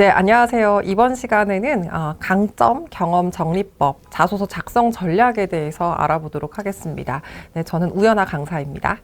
네, 안녕하세요. 이번 시간에는 강점, 경험, 정리법, 자소서 작성 전략에 대해서 알아보도록 하겠습니다. 네, 저는 우연아 강사입니다.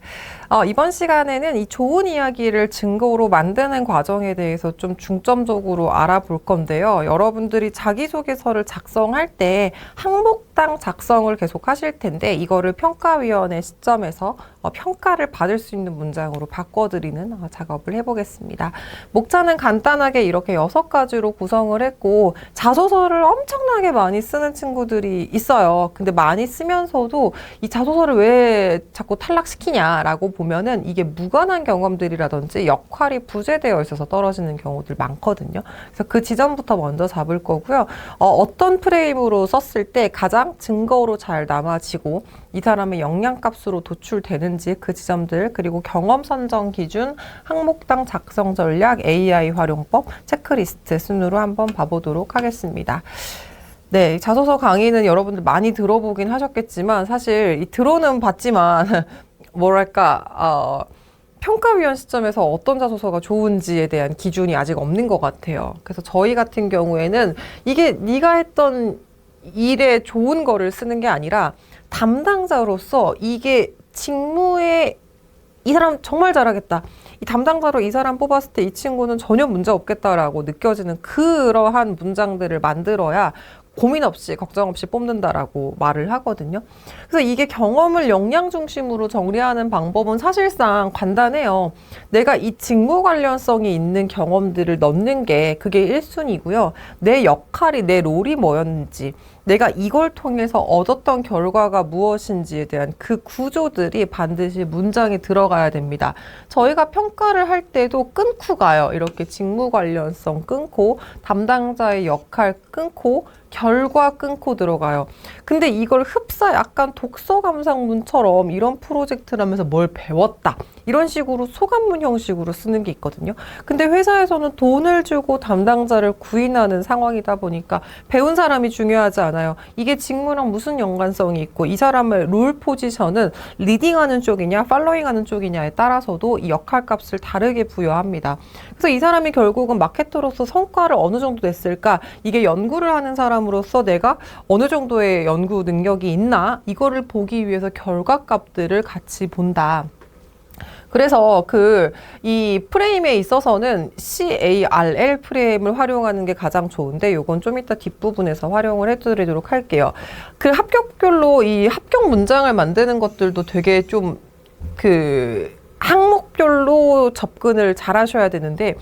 이번 시간에는 이 좋은 이야기를 증거로 만드는 과정에 대해서 좀 중점적으로 알아볼 건데요. 여러분들이 자기소개서를 작성할 때 항목당 작성을 계속 하실 텐데 이거를 평가위원회 시점에서 평가를 받을 수 있는 문장으로 바꿔드리는 작업을 해보겠습니다. 목차는 간단하게 이렇게 6가지로 구성을 했고 자소서를 엄청나게 많이 쓰는 친구들이 있어요. 근데 많이 쓰면서도 이 자소서를 왜 자꾸 탈락시키냐라고 보면은 이게 무관한 경험들이라든지 역할이 부재되어 있어서 떨어지는 경우들 많거든요. 그래서 그 지점부터 먼저 잡을 거고요. 어떤 프레임으로 썼을 때 가장 증거로 잘 남아지고 이 사람의 역량값으로 도출되는지 그 지점들, 그리고 경험 선정 기준, 항목당 작성 전략, AI 활용법, 체크리스트 순으로 한번 봐보도록 하겠습니다. 네, 자소서 강의는 여러분들 많이 들어보긴 하셨겠지만 사실 들어는 봤지만 뭐랄까 평가위원 시점에서 어떤 자소서가 좋은지에 대한 기준이 아직 없는 것 같아요. 그래서 저희 같은 경우에는 이게 네가 했던 일에 좋은 거를 쓰는 게 아니라 담당자로서 이게 직무에 이 사람 정말 잘하겠다. 이 담당자로 이 사람 뽑았을 때 이 친구는 전혀 문제 없겠다라고 느껴지는 그러한 문장들을 만들어야 고민 없이 걱정 없이 뽑는다라고 말을 하거든요. 그래서 이게 경험을 역량 중심으로 정리하는 방법은 사실상 간단해요. 내가 이 직무 관련성이 있는 경험들을 넣는 게 그게 1순위고요. 내 역할이, 내 롤이 뭐였는지, 내가 이걸 통해서 얻었던 결과가 무엇인지에 대한 그 구조들이 반드시 문장에 들어가야 됩니다. 저희가 평가를 할 때도 끊고 가요. 이렇게 직무 관련성 끊고 담당자의 역할 끊고 결과 끊고 들어가요. 근데 이걸 흡사 약간 독서 감상문처럼 이런 프로젝트라면서 뭘 배웠다. 이런 식으로 소감문 형식으로 쓰는 게 있거든요. 근데 회사에서는 돈을 주고 담당자를 구인하는 상황이다 보니까 배운 사람이 중요하지 않아요. 이게 직무랑 무슨 연관성이 있고 이 사람의 롤 포지션은 리딩하는 쪽이냐 팔로잉하는 쪽이냐에 따라서도 이 역할값을 다르게 부여합니다. 그래서 이 사람이 결국은 마케터로서 성과를 어느 정도 냈을까? 이게 연구를 하는 사람으로서 내가 어느 정도의 연구 능력이 있나? 이거를 보기 위해서 결과값들을 같이 본다. 그래서 이 프레임에 있어서는 CARL 프레임을 활용하는 게 가장 좋은데 요건 좀 이따 뒷부분에서 활용을 해드리도록 할게요. 그 합격별로 이 합격 문장을 만드는 것들도 되게 좀 항목별로 접근을 잘 하셔야 되는데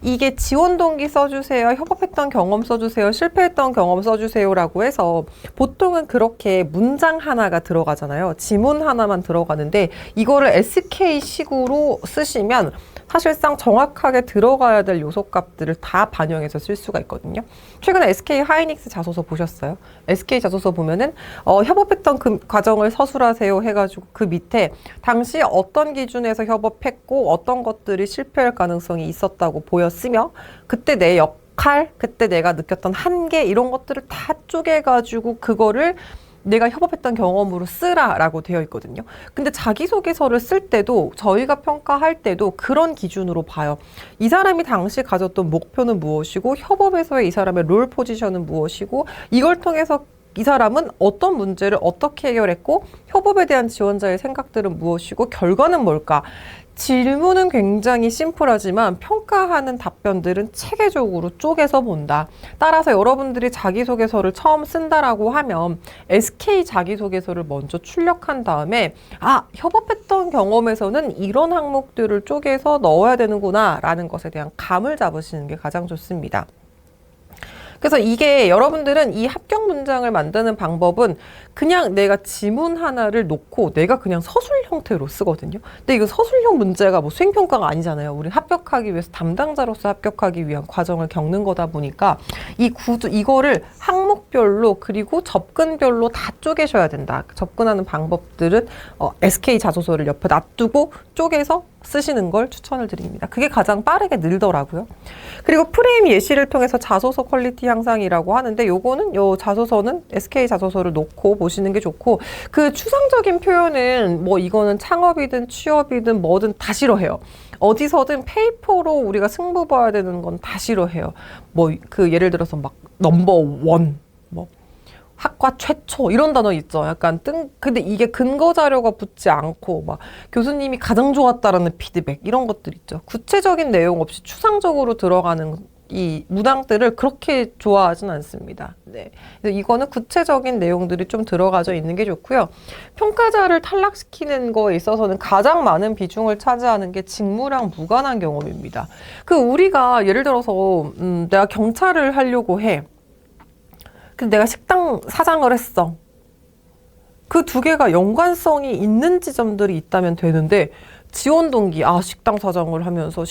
이게 지원 동기 써주세요, 협업했던 경험 써주세요, 실패했던 경험 써주세요라고 해서 보통은 그렇게 문장 하나가 들어가잖아요. 지문 하나만 들어가는데 이거를 SK식으로 쓰시면 사실상 정확하게 들어가야 될 요소값들을 다 반영해서 쓸 수가 있거든요. 최근에 SK 하이닉스 자소서 보셨어요? SK 자소서 보면은 협업했던 그 과정을 서술하세요 해가지고 그 밑에 당시 어떤 기준에서 협업했고 어떤 것들이 실패할 가능성이 있었다고 보였으며 그때 내 역할, 그때 내가 느꼈던 한계 이런 것들을 다 쪼개가지고 그거를 내가 협업했던 경험으로 쓰라라고 되어 있거든요. 근데 자기소개서를 쓸 때도 저희가 평가할 때도 그런 기준으로 봐요. 이 사람이 당시 가졌던 목표는 무엇이고 협업에서의 이 사람의 롤 포지션은 무엇이고 이걸 통해서 이 사람은 어떤 문제를 어떻게 해결했고 협업에 대한 지원자의 생각들은 무엇이고 결과는 뭘까? 질문은 굉장히 심플하지만 평가하는 답변들은 체계적으로 쪼개서 본다. 따라서 여러분들이 자기소개서를 처음 쓴다라고 하면 SK 자기소개서를 먼저 출력한 다음에 협업했던 경험에서는 이런 항목들을 쪼개서 넣어야 되는구나 라는 것에 대한 감을 잡으시는 게 가장 좋습니다. 그래서 이게 여러분들은 이 합격 문장을 만드는 방법은 그냥 내가 지문 하나를 놓고 내가 그냥 서술 형태로 쓰거든요. 근데 이거 서술형 문제가 뭐 수행평가가 아니잖아요. 우린 합격하기 위해서 담당자로서 합격하기 위한 과정을 겪는 거다 보니까 이거를 항목별로 그리고 접근별로 다 쪼개셔야 된다. 접근하는 방법들은 SK 자소서를 옆에 놔두고 쪼개서 쓰시는 걸 추천을 드립니다. 그게 가장 빠르게 늘더라고요. 그리고 프레임 예시를 통해서 자소서 퀄리티 향상이라고 하는데 요거는 요 자소서는 SK 자소서를 놓고 보시는 게 좋고 그 추상적인 표현은 뭐 이거는 창업이든 취업이든 뭐든 다 싫어해요. 어디서든 페이퍼로 우리가 승부 봐야 되는 건 다 싫어해요. 뭐 그 예를 들어서 막 넘버 원, 뭐 학과 최초 이런 단어 있죠. 약간 근데 이게 근거 자료가 붙지 않고 막 교수님이 가장 좋았다라는 피드백 이런 것들 있죠. 구체적인 내용 없이 추상적으로 들어가는 이 문항들을 그렇게 좋아하진 않습니다. 네. 그래서 이거는 구체적인 내용들이 좀 들어가져 있는 게 좋고요. 평가자를 탈락시키는 거에 있어서는 가장 많은 비중을 차지하는 게 직무랑 무관한 경험입니다. 그 우리가 예를 들어서 내가 경찰을 하려고 해. 근데 내가 식당 사장을 했어. 그 두 개가 연관성이 있는 지점들이 있다면 되는데 지원 동기, 식당 사장을 하면서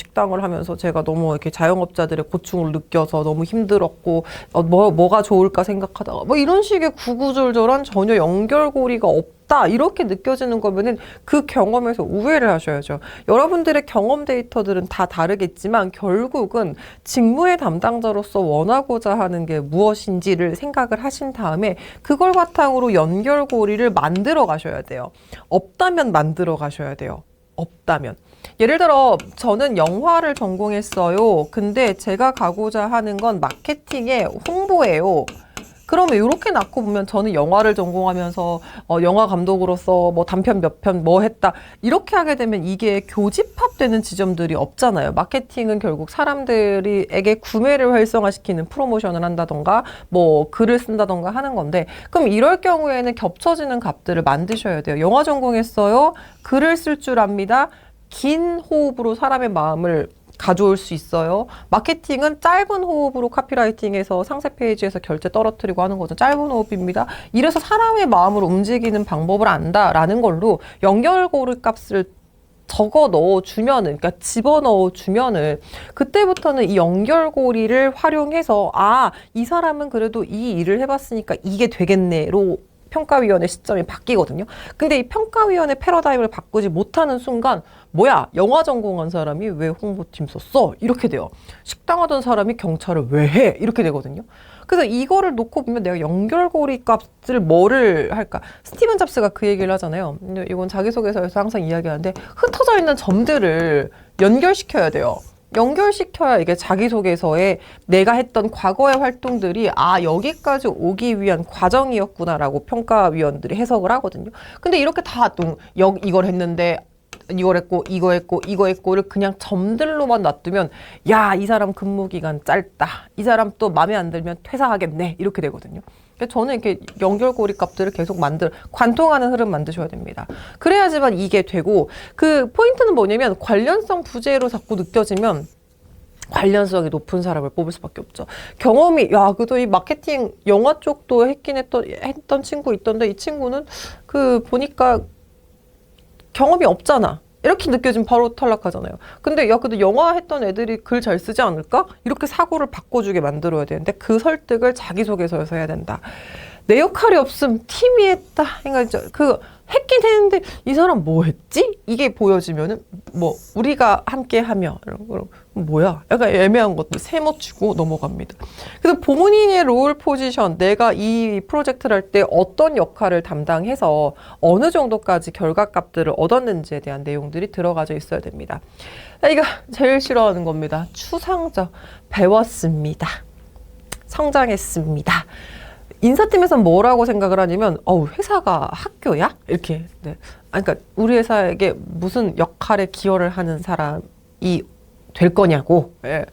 제가 너무 이렇게 자영업자들의 고충을 느껴서 너무 힘들었고, 뭐가 좋을까 생각하다가, 뭐 이런 식의 구구절절한 전혀 연결고리가 없다. 이렇게 느껴지는 거면은 그 경험에서 우회를 하셔야죠. 여러분들의 경험 데이터들은 다 다르겠지만 결국은 직무의 담당자로서 원하고자 하는 게 무엇인지를 생각을 하신 다음에 그걸 바탕으로 연결고리를 만들어 가셔야 돼요. 없다면 만들어 가셔야 돼요. 없다면. 예를 들어 저는 영화를 전공했어요. 근데 제가 가고자 하는 건 마케팅의 홍보예요. 그러면 이렇게 낳고 보면 저는 영화를 전공하면서 영화 감독으로서 뭐 단편 몇 편 뭐 했다 이렇게 하게 되면 이게 교집합되는 지점들이 없잖아요. 마케팅은 결국 사람들에게 구매를 활성화시키는 프로모션을 한다던가 뭐 글을 쓴다던가 하는 건데 그럼 이럴 경우에는 겹쳐지는 값들을 만드셔야 돼요. 영화 전공했어요. 글을 쓸 줄 압니다. 긴 호흡으로 사람의 마음을 가져올 수 있어요. 마케팅은 짧은 호흡으로 카피라이팅에서 상세 페이지에서 결제 떨어뜨리고 하는 거죠. 짧은 호흡입니다. 이래서 사람의 마음을 움직이는 방법을 안다라는 걸로 연결고리 값을 적어 넣어주면은, 그러니까 집어넣어주면은, 그때부터는 이 연결고리를 활용해서, 이 사람은 그래도 이 일을 해봤으니까 이게 되겠네로 평가위원회 시점이 바뀌거든요. 근데 이 평가위원회 패러다임을 바꾸지 못하는 순간 뭐야? 영화 전공한 사람이 왜 홍보팀 썼어? 이렇게 돼요. 식당 하던 사람이 경찰을 왜 해? 이렇게 되거든요. 그래서 이거를 놓고 보면 내가 연결고리 값을 뭐를 할까? 스티븐 잡스가 그 얘기를 하잖아요. 이건 자기소개서에서 항상 이야기하는데 흩어져 있는 점들을 연결시켜야 돼요. 연결시켜야 이게 자기소개서에 내가 했던 과거의 활동들이 여기까지 오기 위한 과정이었구나라고 평가위원들이 해석을 하거든요. 근데 이렇게 다 이걸 했는데 이걸 했고 이거 했고 이거 했고를 그냥 점들로만 놔두면 이 사람 근무기간 짧다. 이 사람 또 마음에 안 들면 퇴사하겠네. 이렇게 되거든요. 저는 이렇게 연결고리 값들을 계속 관통하는 흐름 만드셔야 됩니다. 그래야지만 이게 되고, 그 포인트는 뭐냐면 관련성 부재로 자꾸 느껴지면 관련성이 높은 사람을 뽑을 수밖에 없죠. 경험이, 그래도 이 마케팅 영화 쪽도 했던 친구 있던데 이 친구는 보니까 경험이 없잖아. 이렇게 느껴지면 바로 탈락하잖아요. 근데 그래도 영화 했던 애들이 글 잘 쓰지 않을까? 이렇게 사고를 바꿔주게 만들어야 되는데 그 설득을 자기소개서에서 해야 된다. 내 역할이 없음 팀이 했다. 그러니까 했긴 했는데 이 사람 뭐 했지? 이게 보여지면은 뭐 우리가 함께 하며 이런 거 뭐야? 약간 애매한 것들 세모치고 넘어갑니다. 그래서 본인의 롤 포지션, 내가 이 프로젝트를 할 때 어떤 역할을 담당해서 어느 정도까지 결과값들을 얻었는지에 대한 내용들이 들어가져 있어야 됩니다. 이거 제일 싫어하는 겁니다. 추상적. 배웠습니다. 성장했습니다. 인사팀에서는 뭐라고 생각을 하냐면 회사가 학교야? 이렇게. 네. 그러니까 우리 회사에게 무슨 역할에 기여를 하는 사람이 될 거냐고. 예.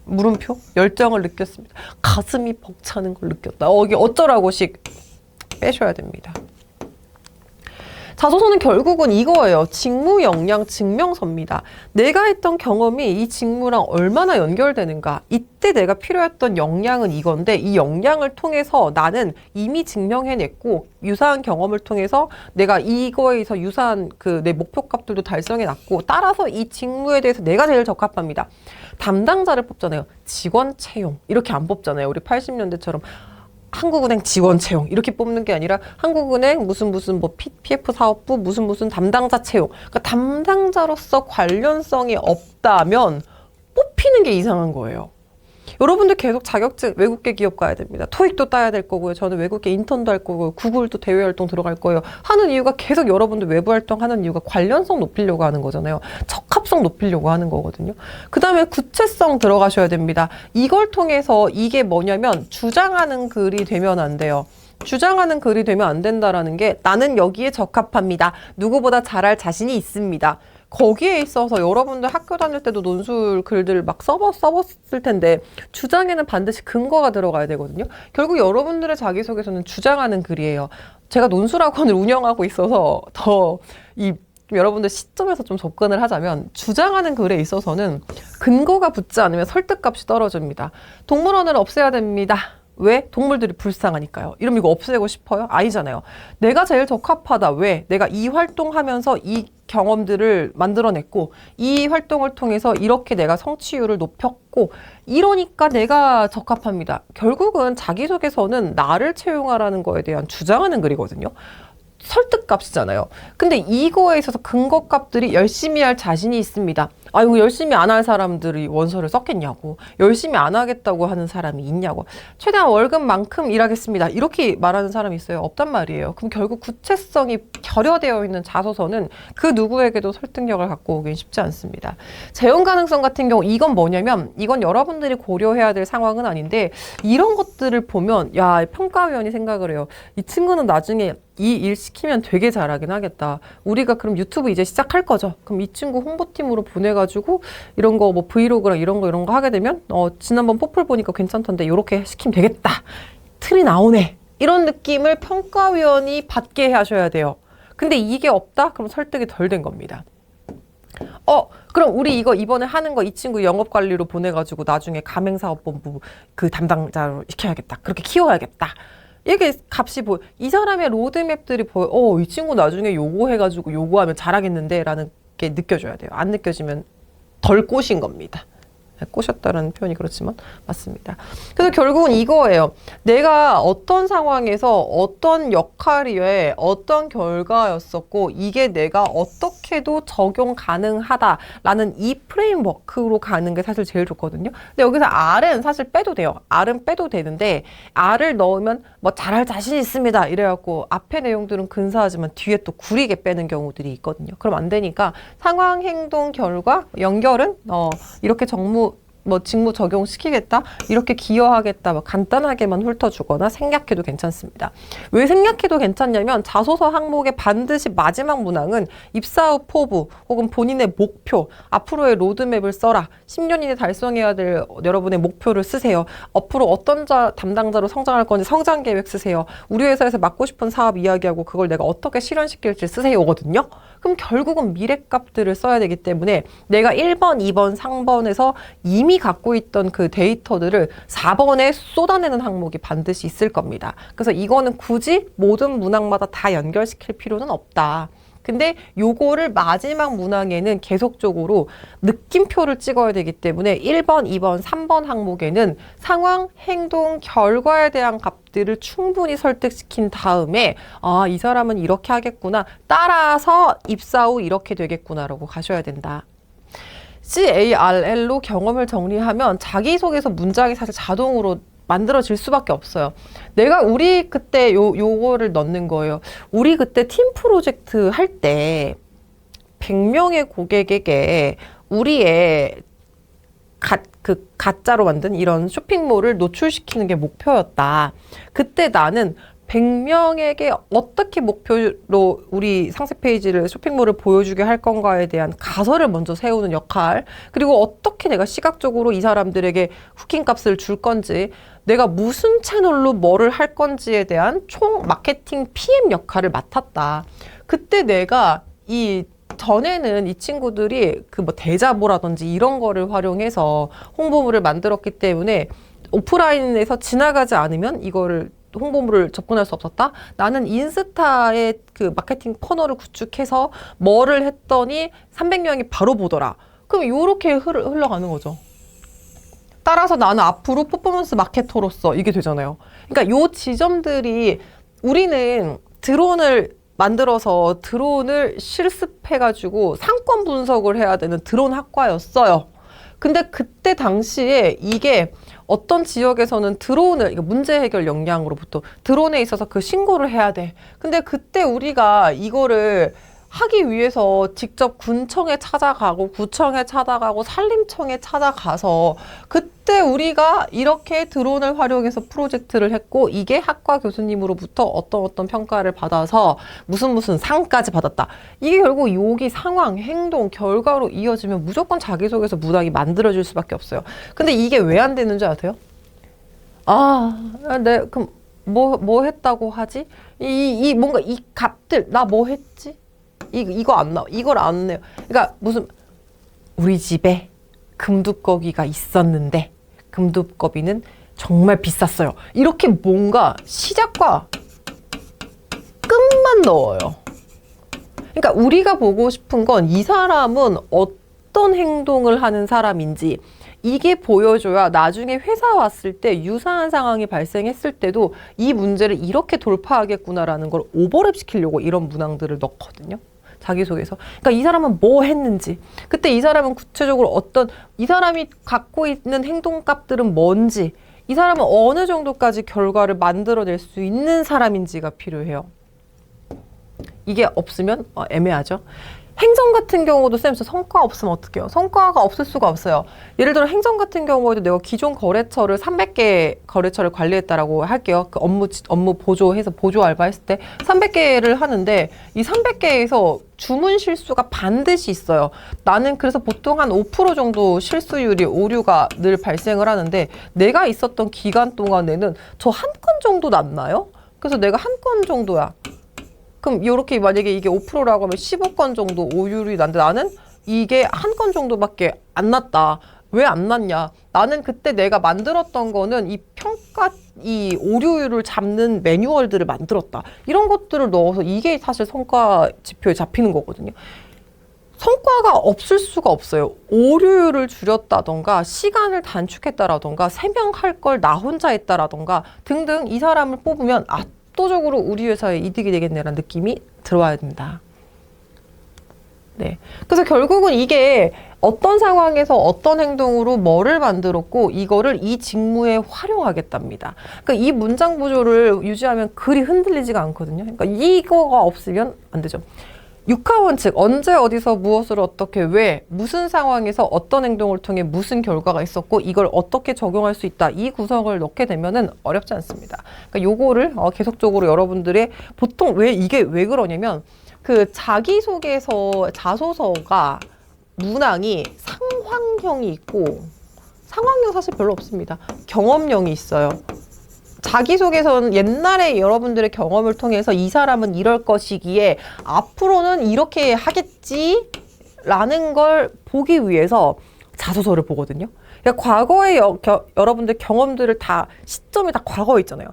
물음표? 열정을 느꼈습니다. 가슴이 벅차는 걸 느꼈다. 이게 어쩌라고씩 빼셔야 됩니다. 자소서는 결국은 이거예요. 직무 역량 증명서입니다. 내가 했던 경험이 이 직무랑 얼마나 연결되는가. 이때 내가 필요했던 역량은 이건데 이 역량을 통해서 나는 이미 증명해냈고 유사한 경험을 통해서 내가 이거에서 유사한 내 목표값들도 달성해놨고 따라서 이 직무에 대해서 내가 제일 적합합니다. 담당자를 뽑잖아요. 직원 채용 이렇게 안 뽑잖아요. 우리 80년대처럼 한국은행 지원 채용 이렇게 뽑는 게 아니라 한국은행 무슨 뭐 PF 사업부 무슨 담당자 채용. 그러니까 담당자로서 관련성이 없다면 뽑히는 게 이상한 거예요. 여러분들 계속 자격증 외국계 기업 가야 됩니다. 토익도 따야 될 거고요. 저는 외국계 인턴도 할 거고요. 구글도 대외 활동 들어갈 거예요. 하는 이유가 계속 여러분들 외부 활동하는 이유가 관련성 높이려고 하는 거잖아요. 적합성 높이려고 하는 거거든요. 그 다음에 구체성 들어가셔야 됩니다. 이걸 통해서 이게 뭐냐면 주장하는 글이 되면 안 돼요. 주장하는 글이 되면 안 된다라는 게 나는 여기에 적합합니다. 누구보다 잘할 자신이 있습니다. 거기에 있어서 여러분들 학교 다닐 때도 논술 글들 막 써봤을 텐데 주장에는 반드시 근거가 들어가야 되거든요. 결국 여러분들의 자기소개서는 주장하는 글이에요. 제가 논술학원을 운영하고 있어서 더 여러분들 시점에서 좀 접근을 하자면 주장하는 글에 있어서는 근거가 붙지 않으면 설득값이 떨어집니다. 동물원을 없애야 됩니다. 왜? 동물들이 불쌍하니까요. 이러면 이거 없애고 싶어요? 아니잖아요. 내가 제일 적합하다. 왜? 내가 이 활동하면서 이 경험들을 만들어냈고 이 활동을 통해서 이렇게 내가 성취율을 높였고 이러니까 내가 적합합니다. 결국은 자기소개서는 나를 채용하라는 거에 대한 주장하는 글이거든요. 설득값이잖아요. 근데 이거에 있어서 근거값들이 열심히 할 자신이 있습니다. 아이고 열심히 안 할 사람들이 원서를 썼겠냐고. 열심히 안 하겠다고 하는 사람이 있냐고. 최대한 월급만큼 일하겠습니다. 이렇게 말하는 사람이 있어요. 없단 말이에요. 그럼 결국 구체성이 결여되어 있는 자소서는 그 누구에게도 설득력을 갖고 오긴 쉽지 않습니다. 재용 가능성 같은 경우 이건 뭐냐면 이건 여러분들이 고려해야 될 상황은 아닌데 이런 것들을 보면 야 평가위원이 생각을 해요. 이 친구는 나중에 이 일 시키면 되게 잘하긴 하겠다. 우리가 그럼 유튜브 이제 시작할 거죠. 그럼 이 친구 홍보팀으로 보내가지고 이런 거 뭐 브이로그랑 이런 거 하게 되면 지난번 포플 보니까 괜찮던데 이렇게 시키면 되겠다. 틀이 나오네. 이런 느낌을 평가위원이 받게 하셔야 돼요. 근데 이게 없다? 그럼 설득이 덜 된 겁니다. 그럼 우리 이거 이번에 하는 거 이 친구 영업관리로 보내가지고 나중에 가맹사업본부 그 담당자로 시켜야겠다. 그렇게 키워야겠다. 이게 값이 이 사람의 로드맵들이 보여. 이 친구 나중에 요거 해가지고 요거 하면 잘하겠는데 라는 게 느껴져야 돼요. 안 느껴지면 덜 꼬신 겁니다. 꼬셨다라는 표현이 그렇지만 맞습니다. 그래서 결국은 이거예요. 내가 어떤 상황에서 어떤 역할이에 어떤 결과였었고 이게 내가 어떻게도 적용 가능하다라는 이 프레임워크로 가는 게 사실 제일 좋거든요. 근데 여기서 R은 사실 빼도 돼요. R은 빼도 되는데 R을 넣으면 뭐 잘할 자신 있습니다. 이래갖고 앞에 내용들은 근사하지만 뒤에 또 구리게 빼는 경우들이 있거든요. 그럼 안 되니까 상황, 행동, 결과, 연결은 이렇게 직무 적용시키겠다? 이렇게 기여하겠다? 간단하게만 훑어주거나 생략해도 괜찮습니다. 왜 생략해도 괜찮냐면 자소서 항목의 반드시 마지막 문항은 입사 후 포부 혹은 본인의 목표, 앞으로의 로드맵을 써라. 10년 이내 달성해야 될 여러분의 목표를 쓰세요. 앞으로 어떤 담당자로 성장할 건지 성장 계획 쓰세요. 우리 회사에서 맡고 싶은 사업 이야기하고 그걸 내가 어떻게 실현시킬지 쓰세요거든요. 그럼 결국은 미래값들을 써야 되기 때문에 내가 1번, 2번, 3번에서 이미 갖고 있던 그 데이터들을 4번에 쏟아내는 항목이 반드시 있을 겁니다. 그래서 이거는 굳이 모든 문항마다 다 연결시킬 필요는 없다. 근데 요거를 마지막 문항에는 계속적으로 느낌표를 찍어야 되기 때문에 1번, 2번, 3번 항목에는 상황, 행동, 결과에 대한 값들을 충분히 설득시킨 다음에 이 사람은 이렇게 하겠구나. 따라서 입사 후 이렇게 되겠구나라고 가셔야 된다. CARL로 경험을 정리하면 자기소개서 문장이 사실 자동으로 만들어질 수밖에 없어요. 우리 그때 요거를 넣는 거예요. 우리 그때 팀 프로젝트 할 때 100명의 고객에게 우리의 가짜로 만든 이런 쇼핑몰을 노출시키는 게 목표였다. 그때 나는 100명에게 어떻게 목표로 우리 상세 페이지를 쇼핑몰을 보여주게 할 건가에 대한 가설을 먼저 세우는 역할, 그리고 어떻게 내가 시각적으로 이 사람들에게 후킹 값을 줄 건지, 내가 무슨 채널로 뭐를 할 건지에 대한 총 마케팅 PM 역할을 맡았다. 그때 내가 전에는 이 친구들이 대자보라든지 이런 거를 활용해서 홍보물을 만들었기 때문에 오프라인에서 지나가지 않으면 이거를 홍보물을 접근할 수 없었다? 나는 인스타의 그 마케팅 퍼널을 구축해서 뭐를 했더니 300명이 바로 보더라. 그럼 요렇게 흘러가는 거죠. 따라서 나는 앞으로 퍼포먼스 마케터로서 이게 되잖아요. 그러니까 요 지점들이 우리는 드론을 만들어서 드론을 실습해가지고 상권 분석을 해야 되는 드론 학과였어요. 근데 그때 당시에 이게 어떤 지역에서는 드론을, 이거 문제 해결 역량으로부터 드론에 있어서 그 신고를 해야 돼. 근데 그때 우리가 이거를 하기 위해서 직접 군청에 찾아가고 구청에 찾아가고 산림청에 찾아가서 그때 우리가 이렇게 드론을 활용해서 프로젝트를 했고 이게 학과 교수님으로부터 어떤 평가를 받아서 무슨 상까지 받았다. 이게 결국 여기 상황, 행동, 결과로 이어지면 무조건 자기소개서 문항이 만들어질 수밖에 없어요. 근데 이게 왜 안 되는 줄 아세요? 그럼 뭐 했다고 하지? 뭔가 이 값들, 나 뭐 했지? 이거 안 나와. 이걸 안 내요. 그러니까 우리 집에 금두꺼비가 있었는데 금두꺼비는 정말 비쌌어요. 이렇게 뭔가 시작과 끝만 넣어요. 그러니까 우리가 보고 싶은 건 이 사람은 어떤 행동을 하는 사람인지 이게 보여줘야 나중에 회사 왔을 때 유사한 상황이 발생했을 때도 이 문제를 이렇게 돌파하겠구나라는 걸 오버랩 시키려고 이런 문항들을 넣거든요. 자기소개서. 그러니까 이 사람은 뭐 했는지, 그때 이 사람은 구체적으로 이 사람이 갖고 있는 행동값들은 뭔지, 이 사람은 어느 정도까지 결과를 만들어낼 수 있는 사람인지가 필요해요. 이게 없으면 애매하죠. 행정 같은 경우도 쌤, 성과 없으면 어떡해요? 성과가 없을 수가 없어요. 예를 들어 행정 같은 경우에도 내가 기존 거래처를 300개 거래처를 관리했다라고 할게요. 그 업무 보조해서 보조 알바 했을 때 300개를 하는데 이 300개에서 주문 실수가 반드시 있어요. 나는 그래서 보통 한 5% 정도 실수율이 오류가 늘 발생을 하는데 내가 있었던 기간 동안에는 저 한 건 정도 났나요? 그래서 내가 한 건 정도야. 그럼 이렇게 만약에 이게 5%라고 하면 15건 정도 오류율이 난데 나는 이게 한 건 정도밖에 안 났다. 왜 안 났냐? 나는 그때 내가 만들었던 거는 이 오류율을 잡는 매뉴얼들을 만들었다. 이런 것들을 넣어서 이게 사실 성과 지표에 잡히는 거거든요. 성과가 없을 수가 없어요. 오류율을 줄였다던가 시간을 단축했다라던가 세명할 걸 나 혼자 했다라던가 등등 이 사람을 뽑으면 압도적으로 우리 회사에 이득이 되겠네라는 느낌이 들어와야 된다. 네. 그래서 결국은 이게 어떤 상황에서 어떤 행동으로 뭐를 만들었고 이거를 이 직무에 활용하겠답니다. 그러니까 이 문장 구조를 유지하면 글이 흔들리지가 않거든요. 그러니까 이거가 없으면 안 되죠. 육하원칙, 언제 어디서 무엇을 어떻게 왜 무슨 상황에서 어떤 행동을 통해 무슨 결과가 있었고 이걸 어떻게 적용할 수 있다. 이 구성을 넣게 되면은 어렵지 않습니다. 그러니까 요거를 계속적으로 여러분들의 보통 이게 왜 그러냐면 그 자기소개서 자소서가 문항이 상황형이 있고 상황형 사실 별로 없습니다. 경험형이 있어요. 자기소개서는 옛날에 여러분들의 경험을 통해서 이 사람은 이럴 것이기에 앞으로는 이렇게 하겠지 라는 걸 보기 위해서 자소서를 보거든요. 그러니까 과거의 여러분들 경험들을 시점이 다 과거에 있잖아요.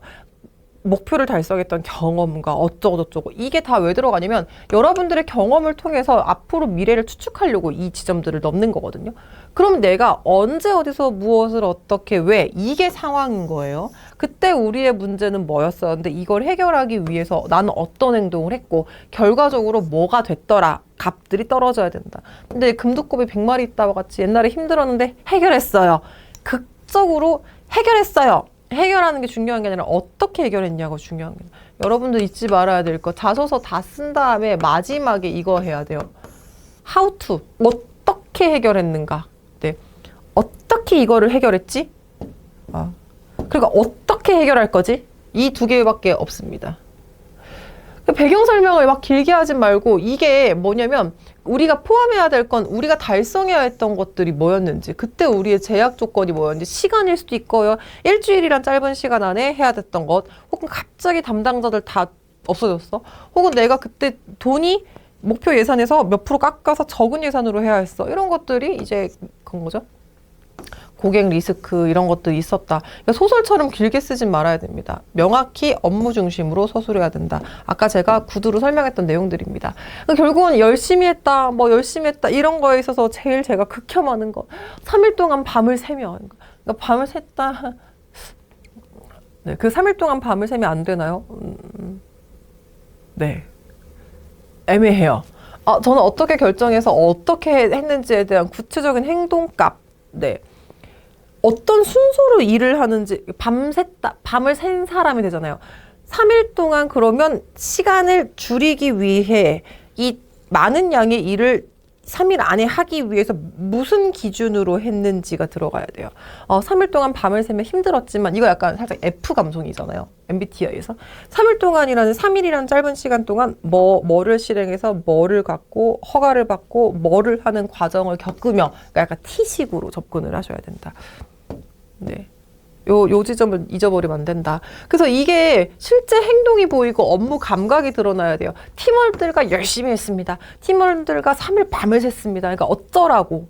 목표를 달성했던 경험과 어쩌고저쩌고 이게 다 왜 들어가냐면 여러분들의 경험을 통해서 앞으로 미래를 추측하려고 이 지점들을 넣는 거거든요. 그럼 내가 언제 어디서 무엇을 어떻게 왜 이게 상황인 거예요. 그때 우리의 문제는 뭐였었는데 이걸 해결하기 위해서 나는 어떤 행동을 했고 결과적으로 뭐가 됐더라. 값들이 떨어져야 된다. 근데 금두꺼비 100마리 있다와 같이 옛날에 힘들었는데 해결했어요. 극적으로 해결했어요. 해결하는 게 중요한 게 아니라 어떻게 해결했냐고 중요한 게 여러분들 잊지 말아야 될 거 자소서 다 쓴 다음에 마지막에 이거 해야 돼요. How to 어떻게 해결했는가. 네. 어떻게 이거를 해결했지? 그러니까 어떻게 해결할 거지? 이 두 개밖에 없습니다. 배경 설명을 막 길게 하지 말고 이게 뭐냐면 우리가 포함해야 될 건 우리가 달성해야 했던 것들이 뭐였는지 그때 우리의 제약 조건이 뭐였는지 시간일 수도 있고요. 일주일이란 짧은 시간 안에 해야 됐던 것 혹은 갑자기 담당자들 다 없어졌어. 혹은 내가 그때 돈이 목표 예산에서 몇 프로 깎아서 적은 예산으로 해야 했어. 이런 것들이 이제 그런 거죠. 고객 리스크 이런 것도 있었다. 그러니까 소설처럼 길게 쓰진 말아야 됩니다. 명확히 업무 중심으로 서술해야 된다. 아까 제가 구두로 설명했던 내용들입니다. 그러니까 결국은 열심히 했다, 이런 거에 있어서 제일 제가 극혐하는 거. 3일 동안 밤을 새며. 그러니까 밤을 샜다. 네, 그 3일 동안 밤을 새면 안 되나요? 네. 애매해요. 저는 어떻게 결정해서 어떻게 했는지에 대한 구체적인 행동값. 네. 어떤 순서로 일을 하는지 밤을 샌 사람이 되잖아요. 3일 동안 그러면 시간을 줄이기 위해 이 많은 양의 일을 3일 안에 하기 위해서 무슨 기준으로 했는지가 들어가야 돼요. 3일 동안 밤을 새면 힘들었지만 이거 약간 살짝 F 감성이잖아요. MBTI에서 3일 동안이라는 3일이라는 짧은 시간 동안 뭐를 실행해서 뭐를 갖고 허가를 받고 뭐를 하는 과정을 겪으며 그러니까 약간 T식으로 접근을 하셔야 된다. 네. 요 지점을 잊어버리면 안 된다. 그래서 이게 실제 행동이 보이고 업무 감각이 드러나야 돼요. 팀원들과 열심히 했습니다. 팀원들과 3일 밤을 샜습니다. 그러니까 어쩌라고.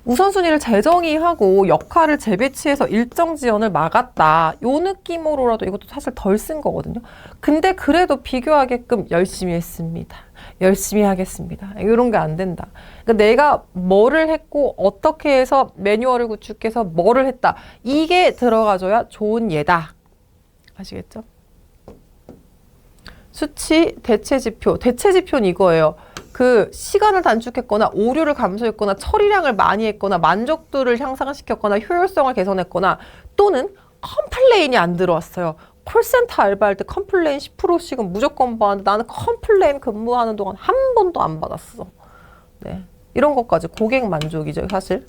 우선순위를 재정의하고 역할을 재배치해서 일정 지연을 막았다. 요 느낌으로라도 이것도 사실 덜 쓴 거거든요. 근데 그래도 비교하게끔 열심히 했습니다. 열심히 하겠습니다. 이런 게 안 된다. 그러니까 내가 뭐를 했고 어떻게 해서 매뉴얼을 구축해서 뭐를 했다. 이게 들어가줘야 좋은 예다. 아시겠죠? 수치, 대체지표. 대체지표는 이거예요. 그 시간을 단축했거나 오류를 감소했거나 처리량을 많이 했거나 만족도를 향상시켰거나 효율성을 개선했거나 또는 컴플레인이 안 들어왔어요. 콜센터 알바할 때 컴플레인 10%씩은 무조건 받았는데 나는 컴플레인 근무하는 동안 한 번도 안 받았어. 네. 이런 것까지 고객 만족이죠, 사실.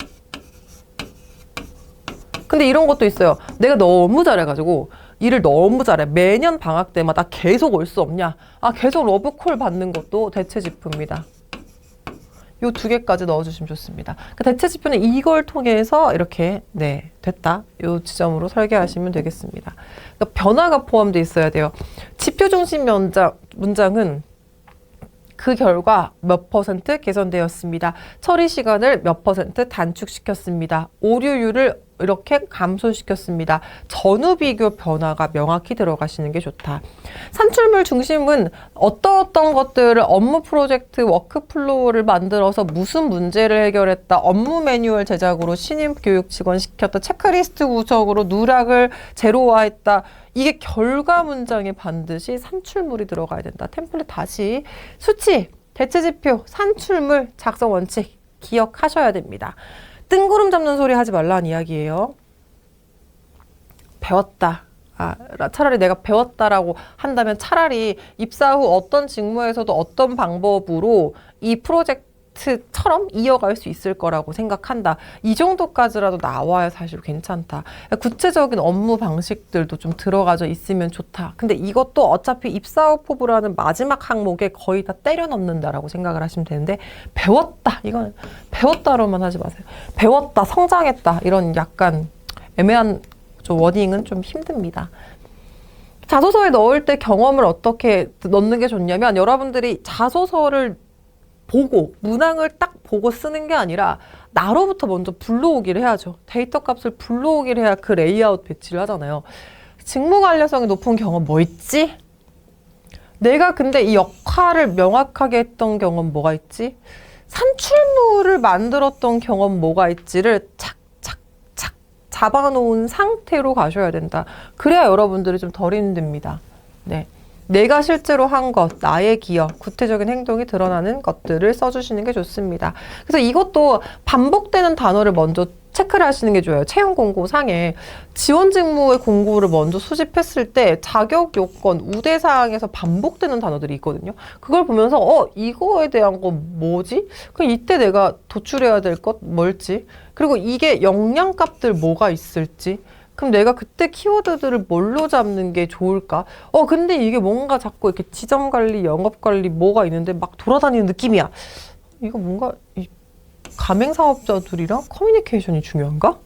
근데 이런 것도 있어요. 내가 너무 잘해가지고 일을 너무 잘해. 매년 방학 때마다 계속 올 수 없냐? 계속 러브콜 받는 것도 대체지표입니다. 요 2개까지 넣어주시면 좋습니다. 그 대체지표는 이걸 통해서 이렇게 네 됐다. 요 지점으로 설계하시면 되겠습니다. 그러니까 변화가 포함되어 있어야 돼요. 지표 중심 문장은 그 결과 몇 % 개선되었습니다. 처리 시간을 몇 % 단축시켰습니다. 오류율을 이렇게 감소시켰습니다. 전후 비교 변화가 명확히 들어가시는 게 좋다. 산출물 중심은 어떤 것들을 업무 프로젝트 워크플로우를 만들어서 무슨 문제를 해결했다. 업무 매뉴얼 제작으로 신임 교육 직원 시켰다. 체크리스트 구성으로 누락을 제로화했다. 이게 결과 문장에 반드시 산출물이 들어가야 된다. 템플릿 다시 수치, 대체지표, 산출물, 작성 원칙 기억하셔야 됩니다. 뜬구름 잡는 소리 하지 말라는 이야기예요. 배웠다. 차라리 내가 배웠다라고 한다면 차라리 입사 후 어떤 직무에서도 어떤 방법으로 이 프로젝트처럼 이어갈 수 있을 거라고 생각한다. 이 정도까지라도 나와야 사실 괜찮다. 구체적인 업무 방식들도 좀 들어가져 있으면 좋다. 근데 이것도 어차피 입사 후 포부라는 마지막 항목에 거의 다 때려 넣는다라고 생각을 하시면 되는데 배웠다. 이건 배웠다로만 하지 마세요. 배웠다, 성장했다. 이런 약간 애매한 워딩은 좀 힘듭니다. 자소서에 넣을 때 경험을 어떻게 넣는 게 좋냐면 여러분들이 자소서를 보고 문항을 딱 보고 쓰는 게 아니라 나로부터 먼저 불러오기를 해야죠. 데이터 값을 불러오기를 해야 그 레이아웃 배치를 하잖아요. 직무 관련성이 높은 경험 뭐 있지? 내가 근데 이 역할을 명확하게 했던 경험 뭐가 있지? 산출물을 만들었던 경험 뭐가 있지를 착착착 잡아놓은 상태로 가셔야 된다. 그래야 여러분들이 좀 덜 힘듭니다. 네. 내가 실제로 한 것, 나의 기억, 구체적인 행동이 드러나는 것들을 써주시는 게 좋습니다. 그래서 이것도 반복되는 단어를 먼저 체크를 하시는 게 좋아요. 채용 공고상에 지원 직무의 공고를 먼저 수집했을 때 자격 요건, 우대사항에서 반복되는 단어들이 있거든요. 그걸 보면서 이거에 대한 건 뭐지? 그럼 이때 내가 도출해야 될 것 뭘지? 그리고 이게 영양값들 뭐가 있을지? 그럼 내가 그때 키워드들을 뭘로 잡는 게 좋을까? 근데 이게 뭔가 자꾸 이렇게 지점 관리, 영업 관리 뭐가 있는데 막 돌아다니는 느낌이야. 이거 뭔가 가맹사업자들이랑 커뮤니케이션이 중요한가?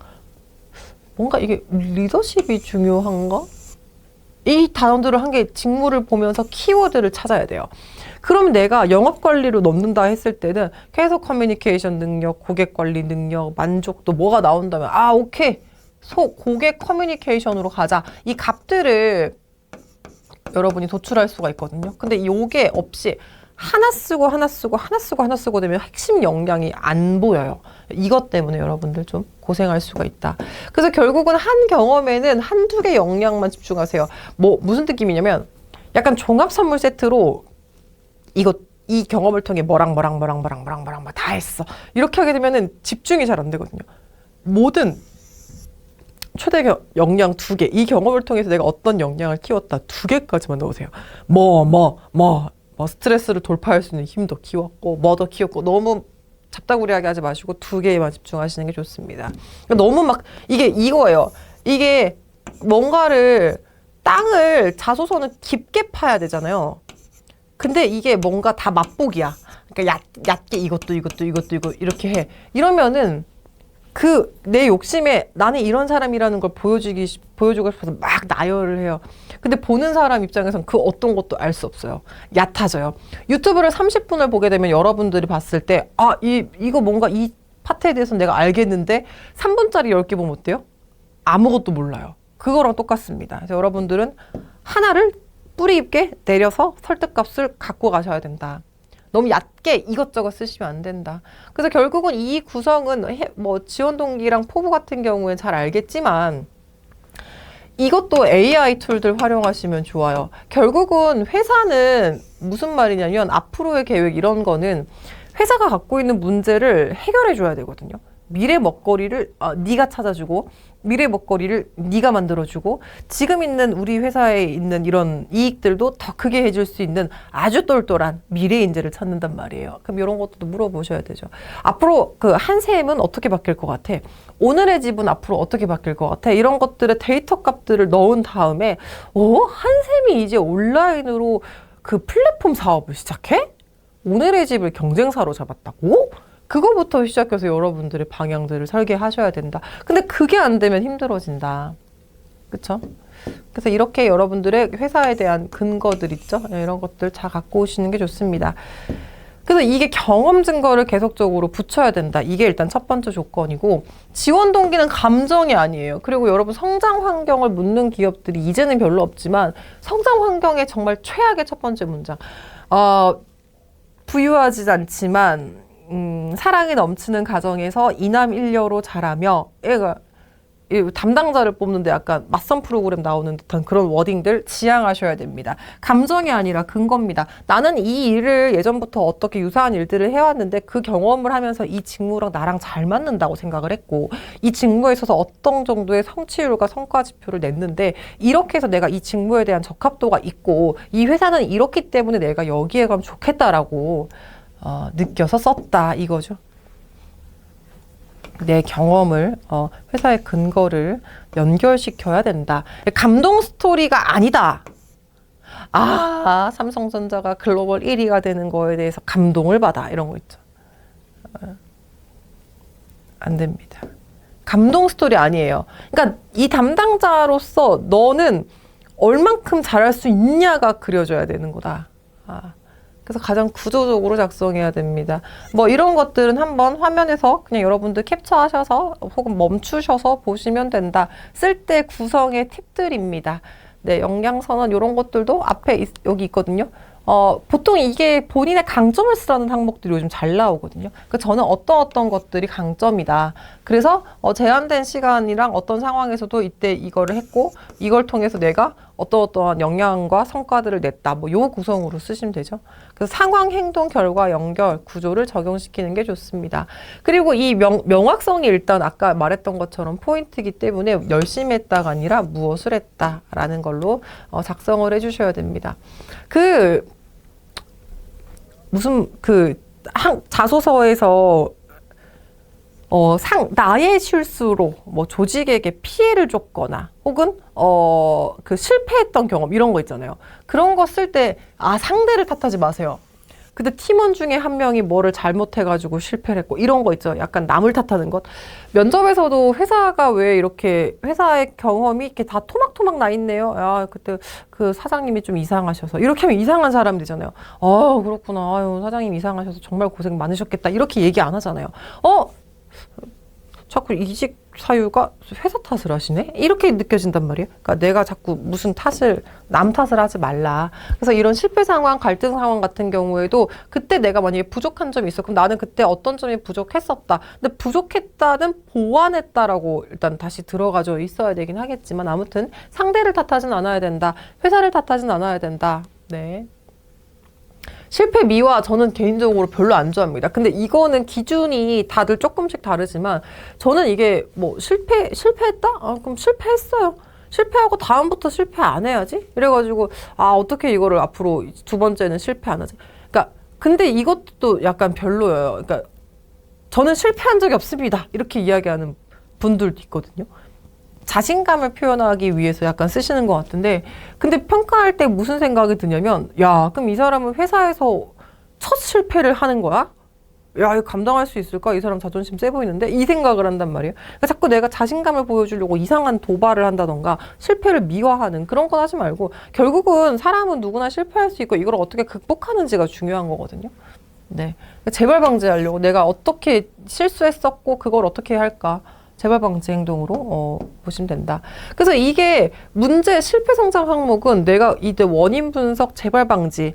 뭔가 이게 리더십이 중요한가? 이 단어들을 한 개 직무를 보면서 키워드를 찾아야 돼요. 그럼 내가 영업관리로 넣는다 했을 때는 계속 커뮤니케이션 능력, 고객관리 능력, 만족도 뭐가 나온다면 오케이. 고객 커뮤니케이션으로 가자. 이 값들을 여러분이 도출할 수가 있거든요. 근데 요게 없이 하나 쓰고 하나 쓰고 하나 쓰고 하나 쓰고 되면 핵심 역량이 안 보여요. 이것 때문에 여러분들 좀 고생할 수가 있다. 그래서 결국은 한 경험에는 한두 개 역량만 집중하세요. 무슨 느낌이냐면 약간 종합 선물 세트로 이 경험을 통해 뭐랑 다 했어. 이렇게 하게 되면은 집중이 잘 안 되거든요. 모든 최대 역량 2개. 이 경험을 통해서 내가 어떤 역량을 키웠다. 2개까지만 넣으세요. 스트레스를 돌파할 수 있는 힘도 키웠고, 더 키웠고, 너무 잡다구리하게 하지 마시고 2개에만 집중하시는 게 좋습니다. 너무 막, 이거예요. 이게 뭔가를, 땅을, 자소서는 깊게 파야 되잖아요. 근데 이게 뭔가 다 맛보기야. 그러니까 얕게 이것도 이렇게 해. 이러면은 내 욕심에 나는 이런 사람이라는 걸 보여주고 싶어서 막 나열을 해요. 근데 보는 사람 입장에선 그 어떤 것도 알 수 없어요. 얕아져요. 유튜브를 30분을 보게 되면 여러분들이 봤을 때, 이거 뭔가 이 파트에 대해서 내가 알겠는데 3분짜리 10개 보면 어때요? 아무것도 몰라요. 그거랑 똑같습니다. 그래서 여러분들은 하나를 뿌리 깊게 내려서 설득값을 갖고 가셔야 된다. 너무 얕게 이것저것 쓰시면 안 된다. 그래서 결국은 이 구성은 지원 동기랑 포부 같은 경우엔 잘 알겠지만 이것도 AI 툴들 활용하시면 좋아요. 결국은 회사는 무슨 말이냐면 앞으로의 계획 이런 거는 회사가 갖고 있는 문제를 해결해 줘야 되거든요. 미래 먹거리를 네가 찾아주고 미래 먹거리를 네가 만들어주고 지금 있는 우리 회사에 있는 이런 이익들도 더 크게 해줄 수 있는 아주 똘똘한 미래 인재를 찾는단 말이에요. 그럼 이런 것도 물어보셔야 되죠. 앞으로 한 셈은 어떻게 바뀔 것 같아? 오늘의 집은 앞으로 어떻게 바뀔 것 같아? 이런 것들의 데이터 값들을 넣은 다음에 한 셈이 이제 온라인으로 플랫폼 사업을 시작해? 오늘의 집을 경쟁사로 잡았다고? 그거부터 시작해서 여러분들의 방향들을 설계하셔야 된다. 근데 그게 안 되면 힘들어진다. 그쵸? 그래서 이렇게 여러분들의 회사에 대한 근거들 있죠? 이런 것들 잘 갖고 오시는 게 좋습니다. 그래서 이게 경험 증거를 계속적으로 붙여야 된다. 이게 일단 첫 번째 조건이고, 지원 동기는 감정이 아니에요. 그리고 여러분 성장 환경을 묻는 기업들이 이제는 별로 없지만 성장 환경의 정말 최악의 첫 번째 문장. 부유하지 않지만 사랑이 넘치는 가정에서 이남일녀로 자라며 담당자를 뽑는데 약간 맞선 프로그램 나오는 듯한 그런 워딩들 지양하셔야 됩니다. 감정이 아니라 근거입니다. 나는 이 일을 예전부터 어떻게 유사한 일들을 해왔는데 그 경험을 하면서 이 직무랑 나랑 잘 맞는다고 생각을 했고 이 직무에 있어서 어떤 정도의 성취율과 성과 지표를 냈는데 이렇게 해서 내가 이 직무에 대한 적합도가 있고 이 회사는 이렇기 때문에 내가 여기에 가면 좋겠다라고 느껴서 썼다 이거죠. 내 경험을 회사의 근거를 연결시켜야 된다. 감동 스토리가 아니다. 삼성전자가 글로벌 1위가 되는 거에 대해서 감동을 받아 이런 거 있죠. 안 됩니다. 감동 스토리 아니에요. 그러니까 이 담당자로서 너는 얼만큼 잘할 수 있냐가 그려져야 되는 거다. 그래서 가장 구조적으로 작성해야 됩니다. 이런 것들은 한번 화면에서 그냥 여러분들 캡처하셔서 혹은 멈추셔서 보시면 된다. 쓸 때 구성의 팁들입니다. 네, 역량선언 이런 것들도 앞에 여기 있거든요. 보통 이게 본인의 강점을 쓰라는 항목들이 요즘 잘 나오거든요. 저는 어떤 것들이 강점이다. 그래서 제한된 시간이랑 어떤 상황에서도 이때 이거를 했고 이걸 통해서 내가 어떠한 역량과 성과들을 냈다. 요 구성으로 쓰시면 되죠. 그래서 상황, 행동, 결과, 연결, 구조를 적용시키는 게 좋습니다. 그리고 이 명확성이 일단 아까 말했던 것처럼 포인트이기 때문에 열심히 했다가 아니라 무엇을 했다라는 걸로 작성을 해주셔야 됩니다. 자소서에서 나의 실수로 조직에게 피해를 줬거나 혹은 실패했던 경험 이런 거 있잖아요. 그런 거 쓸 때 상대를 탓하지 마세요. 근데 팀원 중에 한 명이 뭐를 잘못해가지고 실패를 했고 이런 거 있죠. 약간 남을 탓하는 것. 면접에서도 회사가 왜 이렇게 회사의 경험이 이렇게 다 토막토막 나 있네요. 그때 그 사장님이 좀 이상하셔서 이렇게 하면 이상한 사람 되잖아요. 그렇구나. 사장님 이상하셔서 정말 고생 많으셨겠다. 이렇게 얘기 안 하잖아요. 자꾸 이직 사유가 회사 탓을 하시네? 이렇게 느껴진단 말이에요. 그러니까 내가 자꾸 무슨 남 탓을 하지 말라. 그래서 이런 실패 상황, 갈등 상황 같은 경우에도 그때 내가 만약에 부족한 점이 있어. 그럼 나는 그때 어떤 점이 부족했었다. 근데 부족했다는 보완했다라고 일단 다시 들어가져 있어야 되긴 하겠지만 아무튼 상대를 탓하진 않아야 된다. 회사를 탓하진 않아야 된다. 네. 실패 미화 저는 개인적으로 별로 안 좋아합니다. 근데 이거는 기준이 다들 조금씩 다르지만 저는 이게 뭐 실패했다? 아, 그럼 실패했어요. 실패하고 다음부터 실패 안 해야지? 이래가지고 아, 어떻게 이거를 앞으로 두 번째는 실패 안 하지? 그러니까 근데 이것도 약간 별로예요. 그러니까 저는 실패한 적이 없습니다. 이렇게 이야기하는 분들도 있거든요. 자신감을 표현하기 위해서 약간 쓰시는 것 같은데, 근데 평가할 때 무슨 생각이 드냐면, 야, 그럼 이 사람은 회사에서 첫 실패를 하는 거야? 야, 이거 감당할 수 있을까? 이 사람 자존심 세 보이는데? 이 생각을 한단 말이에요. 그러니까 자꾸 내가 자신감을 보여주려고 이상한 도발을 한다던가 실패를 미화하는 그런 건 하지 말고, 결국은 사람은 누구나 실패할 수 있고 이걸 어떻게 극복하는지가 중요한 거거든요. 네. 재발 방지하려고 내가 어떻게 실수했었고 그걸 어떻게 할까? 재발 방지 행동으로 보시면 된다. 그래서 이게 문제 실패 성장 항목은 내가 이제 원인 분석, 재발 방지,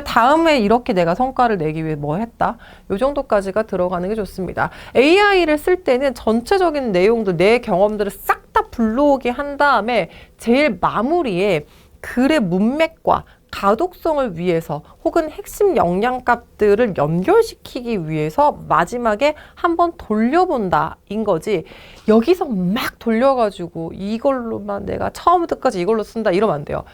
다음에 이렇게 내가 성과를 내기 위해 뭐 했다. 요 정도까지가 들어가는 게 좋습니다. AI를 쓸 때는 전체적인 내용들, 내 경험들을 싹 다 불러오게 한 다음에 제일 마무리에 글의 문맥과 가독성을 위해서 혹은 핵심 영양값들을 연결시키기 위해서 마지막에 한번 돌려본다 인 거지, 여기서 막 돌려가지고 이걸로만 내가 처음부터 끝까지 이걸로 쓴다 이러면 안 돼요.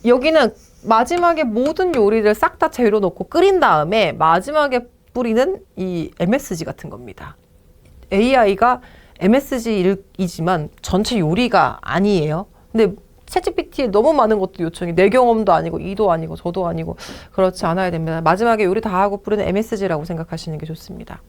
여기는 마지막에 모든 요리를 싹 다 재료 넣고 끓인 다음에 마지막에 뿌리는 이 MSG 같은 겁니다. AI가 MSG이지만 전체 요리가 아니에요. 근데 챗GPT에 너무 많은 것도 요청이, 내 경험도 아니고 이도 아니고 저도 아니고 그렇지 않아야 됩니다. 마지막에 요리 다 하고 뿌리는 MSG라고 생각하시는 게 좋습니다.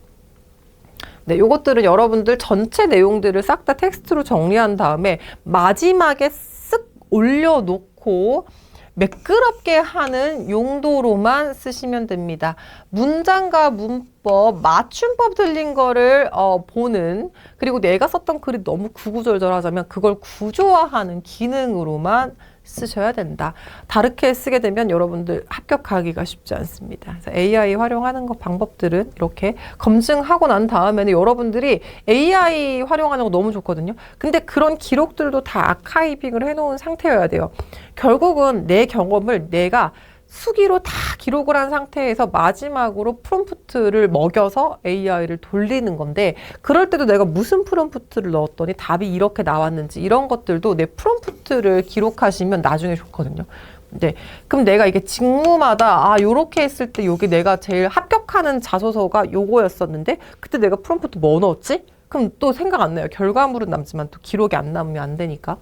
네, 요것들은 여러분들 전체 내용들을 싹 다 텍스트로 정리한 다음에 마지막에 쓱 올려놓고 매끄럽게 하는 용도로만 쓰시면 됩니다. 문장과 문법, 맞춤법 틀린 거를 보는, 그리고 내가 썼던 글이 너무 구구절절하자면 그걸 구조화하는 기능으로만 쓰셔야 된다. 다르게 쓰게 되면 여러분들 합격하기가 쉽지 않습니다. 그래서 AI 활용하는 거 방법들은 이렇게 검증하고 난 다음에는 여러분들이 AI 활용하는 거 너무 좋거든요. 근데 그런 기록들도 다 아카이빙을 해놓은 상태여야 돼요. 결국은 내 경험을 내가 수기로 다 기록을 한 상태에서 마지막으로 프롬프트를 먹여서 AI를 돌리는 건데, 그럴 때도 내가 무슨 프롬프트를 넣었더니 답이 이렇게 나왔는지 이런 것들도 내 프롬프트를 기록하시면 나중에 좋거든요. 네. 그럼 내가 이게 직무마다 요렇게 했을 때 여기 내가 제일 합격하는 자소서가 요거였었는데 그때 내가 프롬프트 뭐 넣었지? 그럼 또 생각 안 나요. 결과물은 남지만 또 기록이 안 남으면 안 되니까.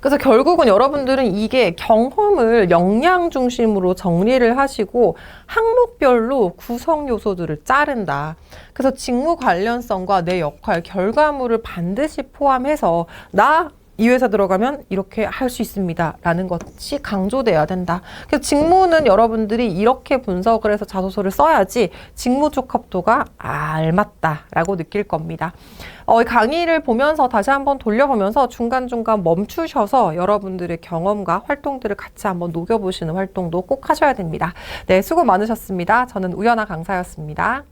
그래서 결국은 여러분들은 이게 경험을 역량 중심으로 정리를 하시고 항목별로 구성 요소들을 자른다. 그래서 직무 관련성과 내 역할, 결과물을 반드시 포함해서 이 회사 들어가면 이렇게 할 수 있습니다 라는 것이 강조돼야 된다. 그래서 직무는 여러분들이 이렇게 분석을 해서 자소서를 써야지 직무 적합도가 알맞다 라고 느낄 겁니다. 강의를 보면서 다시 한번 돌려보면서 중간중간 멈추셔서 여러분들의 경험과 활동들을 같이 한번 녹여보시는 활동도 꼭 하셔야 됩니다. 네, 수고 많으셨습니다. 저는 우연아 강사였습니다.